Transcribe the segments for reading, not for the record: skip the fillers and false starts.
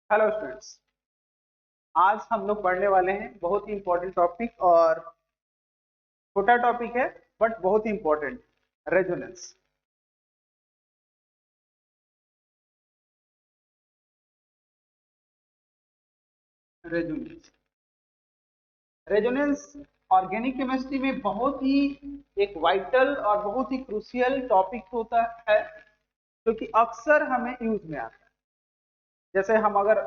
Hello students, आज हम लोग पढ़ने वाले हैं बहुत ही इंपॉर्टेंट टॉपिक। और छोटा टॉपिक है बट बहुत ही important, resonance. Resonance resonance organic chemistry में बहुत ही एक वाइटल और बहुत ही क्रूशियल टॉपिक होता है, जो कि अक्सर हमें यूज में आता है। जैसे हम अगर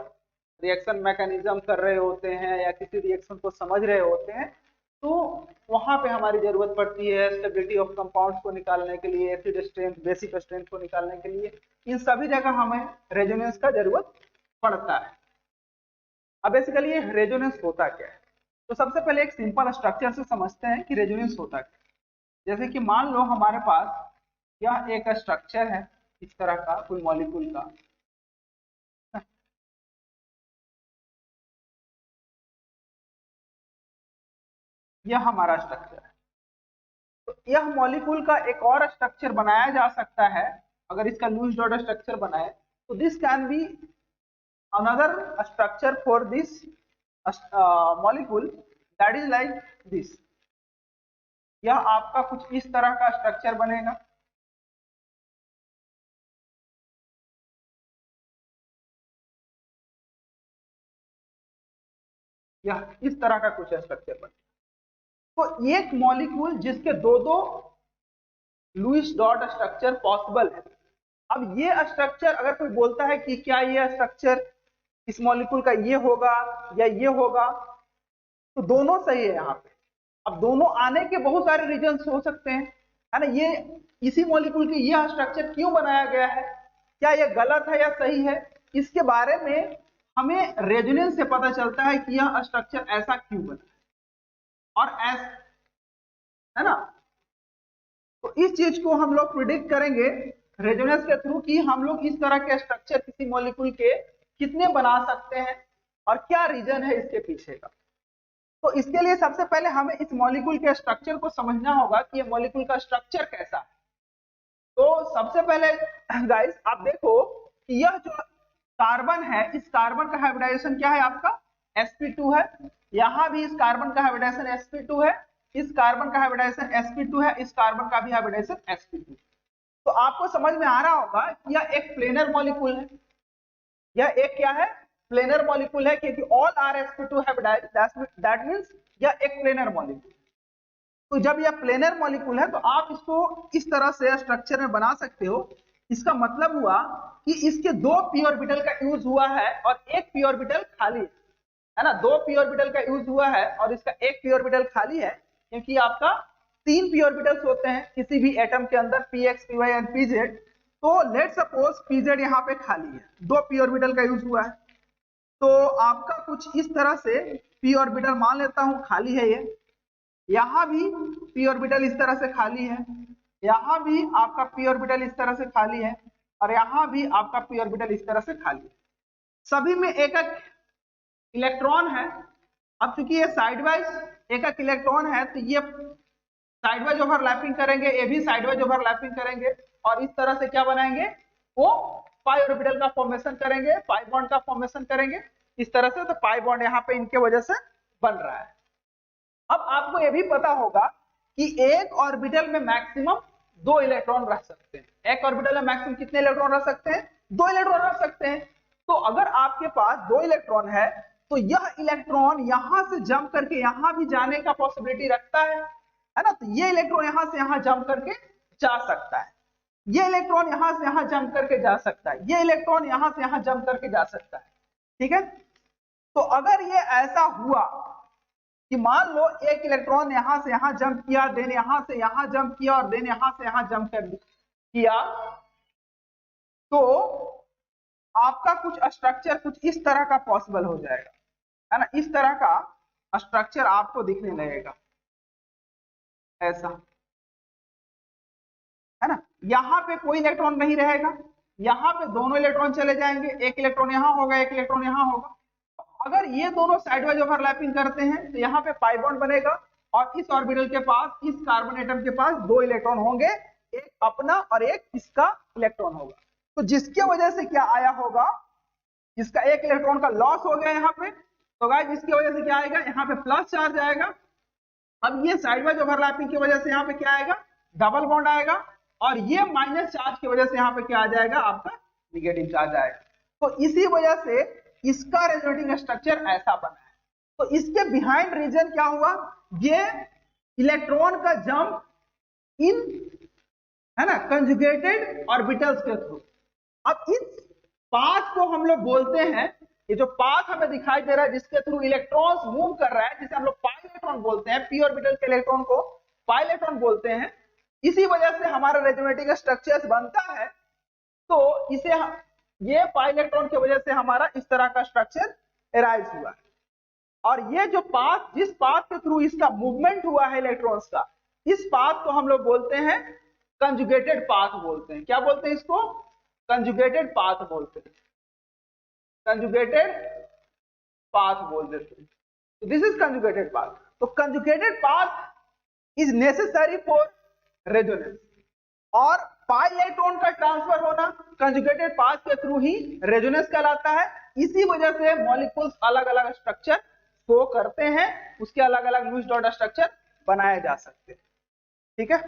रिएक्शन मैकेनिज्म कर रहे होते हैं या किसी रिएक्शन को समझ रहे होते हैं, तो वहां पे हमारी जरूरत पड़ती है स्टेबिलिटी ऑफ कंपाउंड्स को निकालने के लिए, एसिड स्ट्रेंथ, बेसिक स्ट्रेंथ को निकालने के लिए। इन सभी जगह हमें रेजोनेंस का जरूरत पड़ता है। अब बेसिकली रेजोनेंस होता क्या है, तो सबसे पहले एक सिंपल स्ट्रक्चर से समझते हैं कि रेजोनेंस होता क्या है। जैसे कि मान लो हमारे पास यह एक स्ट्रक्चर है, इस तरह का कोई मॉलिक्यूल का। यह हमारा स्ट्रक्चर है। तो यह मॉलिक्यूल का एक और स्ट्रक्चर बनाया जा सकता है। अगर इसका लूज डॉट स्ट्रक्चर बनाए तो this can be another structure for this molecule, that is like this. यह आपका कुछ इस तरह का स्ट्रक्चर बनेगा। यह इस तरह का कुछ स्ट्रक्चर बनेगा। तो एक मॉलिक्यूल जिसके दो दो लुईस डॉट स्ट्रक्चर पॉसिबल है। अब ये स्ट्रक्चर अगर कोई बोलता है कि क्या ये स्ट्रक्चर इस मॉलिक्यूल का ये होगा या ये होगा, तो दोनों सही है यहाँ पे। अब दोनों आने के बहुत सारे रीजंस हो सकते हैं, है ना। ये इसी मॉलिक्यूल के यह स्ट्रक्चर क्यों बनाया गया है, क्या ये गलत है या सही है, इसके बारे में हमें रेजोनेंस से पता चलता है कि यह स्ट्रक्चर ऐसा क्यों बना और ऐसा, है ना। तो इस चीज को हम लोग प्रिडिक्ट करेंगे रेजोनेंस के थ्रू कि हम लोग इस तरह के स्ट्रक्चर किसी मॉलिक्यूल के कितने बना सकते हैं और क्या रीजन है इसके पीछे का। तो इसके लिए सबसे पहले हमें इस मॉलिक्यूल के स्ट्रक्चर को समझना होगा कि ये मॉलिक्यूल का स्ट्रक्चर कैसा है। तो सबसे पहले गाइस आप देखो कि यह जो कार्बन है, इस कार्बन का हाइब्रिडाइजेशन क्या है आपका sp2 है। यहां भी इस कार्बन का हाइब्रिडाइजेशन sp2 है, इस कार्बन का हाइब्रिडाइजेशन sp2 है, इस कार्बन का भी हाइब्रिडाइजेशन sp2। तो आपको समझ में आ रहा होगा कि यह एक प्लेनर मॉलिक्यूल है। यह एक क्या है, प्लेनर मॉलिक्यूल है, क्योंकि all are sp2 hybridised, that means यह एक प्लेनर मॉलिक्यूल। तो जब यह प्लेनर मॉलिक्यूल है तो आप इसको इस तरह से स्ट्रक्चर में बना सकते हो। इसका मतलब हुआ कि इसके दो पी ऑर्बिटल का यूज हुआ है और एक पी ऑर्बिटल खाली है ना। दो पी ऑर्बिटल का यूज हुआ है और इसका एक पी ऑर्बिटल खाली है, क्योंकि आपका तीन पी ऑर्बिटल्स होते हैं किसी भी एटम के अंदर, px, py एंड pz। तो लेट सपोज pz यहाँ पे खाली है, दो पी ऑर्बिटल का यूज हुआ है। तो आपका कुछ इस तरह से पी ऑर्बिटल मान लेता हूं खाली है। ये यहां भी पी ऑर्बिटल इस तरह से खाली है, यहां भी आपका पी ऑर्बिटल इस तरह से खाली है, और यहां भी आपका पी ऑर्बिटल इस तरह से खाली है। सभी में एक एक इलेक्ट्रॉन है। अब चूंकि ये साइड वाइज एक एक इलेक्ट्रॉन है, तो ये साइड वाइज ओवरलैपिंग करेंगे, ये भी साइड वाइज ओवरलैपिंग करेंगे, और इस तरह से क्या बनाएंगे, वो पाई ऑर्बिटल का फॉर्मेशन करेंगे, पाई बॉन्ड का फॉर्मेशन करेंगे इस तरह से। तो पाई बॉन्ड यहाँ पे इनके वजह से बन रहा है। अब आपको यह भी पता होगा कि एक ऑर्बिटल में मैक्सिमम दो इलेक्ट्रॉन रह सकते हैं। एक ऑर्बिटल में मैक्सिमम कितने इलेक्ट्रॉन रह सकते हैं, दो इलेक्ट्रॉन रह सकते हैं। तो अगर आपके पास दो इलेक्ट्रॉन है, तो यह इलेक्ट्रॉन यहां से जंप करके यहां भी जाने का पॉसिबिलिटी रखता है ना। तो ये इलेक्ट्रॉन यहां से यहां जंप करके जा सकता है, ये इलेक्ट्रॉन यहां से यहां जंप करके जा सकता है, ये इलेक्ट्रॉन यहां से यहां जंप करके जा सकता है। ठीक है। तो अगर ये ऐसा हुआ कि मान लो एक इलेक्ट्रॉन यहां से यहां जंप किया, देन यहां से यहां जंप किया, और देन यहां से यहां जंप किया, तो आपका कुछ स्ट्रक्चर कुछ इस तरह का पॉसिबल हो जाएगा, है ना। इस तरह का स्ट्रक्चर आपको दिखने लगेगा ऐसा, है ना। यहां पे कोई इलेक्ट्रॉन नहीं रहेगा, यहां पे दोनों इलेक्ट्रॉन चले जाएंगे, एक इलेक्ट्रॉन यहां होगा, एक इलेक्ट्रॉन यहां होगा। अगर ये दोनों साइड वाइज ओवरलैपिंग करते हैं तो यहाँ पे पाई बॉन्ड बनेगा, और इस ऑर्बिटल के पास, इस कार्बन एटम के पास दो इलेक्ट्रॉन होंगे, एक अपना और एक इसका इलेक्ट्रॉन होगा। तो जिसकी वजह से क्या आया होगा, इसका एक इलेक्ट्रॉन का लॉस हो गया यहाँ पे, तो गाइस इसकी वजह से क्या आएगा, यहाँ पे प्लस चार्ज आएगा। अब ये साइड वाइज ओवरलैपिंग की वजह से यहाँ पे क्या आएगा, डबल बॉन्ड आएगा, और ये माइनस चार्ज की वजह से यहाँ पे क्या आ जाएगा, आपका निगेटिव चार्ज आएगा। तो इसी वजह से इसका रेजोनेटिंग स्ट्रक्चर ऐसा बना है। तो इसके बिहाइंड रीजन क्या हुआ, ये इलेक्ट्रॉन का जंप इन, है ना, कंजुगेटेड ऑर्बिटल्स के थ्रू। अब इस पाथ को हम लोग बोलते हैं, ये जो पाथ हमें दिखाई दे रहा है जिसके थ्रू इलेक्ट्रॉन्स मूव कर रहा है, जिसे हम लोग पाई इलेक्ट्रॉन बोलते हैं, पी ऑर्बिटल के इलेक्ट्रॉन को पाई इलेक्ट्रॉन बोलते हैं। इसी वजह से हमारा रेजोनेटिंग स्ट्रक्चर्स बनता है। तो इसे ये पाई इलेक्ट्रॉन की वजह से हमारा इस तरह का स्ट्रक्चर एराइज हुआ है। और ये जो पाथ, जिस पाथ के थ्रू इसका मूवमेंट हुआ है इलेक्ट्रॉन्स का, इस पाथ को हम लोग बोलते हैं कंजुगेटेड पाथ बोलते हैं। क्या बोलते हैं इसको, कंजुगेटेड पाथ बोलते हैं, कंजुगेटेड पाथ बोल देते हैं। This is conjugated path. तो conjugated path is necessary for resonance, और पाई इलेक्ट्रॉन का ट्रांसफर होना कंजुगेटेड पाथ के थ्रू ही रेजोनेंस कहलाता है। इसी वजह से मॉलिक्यूल्स अलग अलग स्ट्रक्चर शो करते हैं, उसके अलग अलग लुईस डॉट स्ट्रक्चर बनाए जा सकते हैं। ठीक है।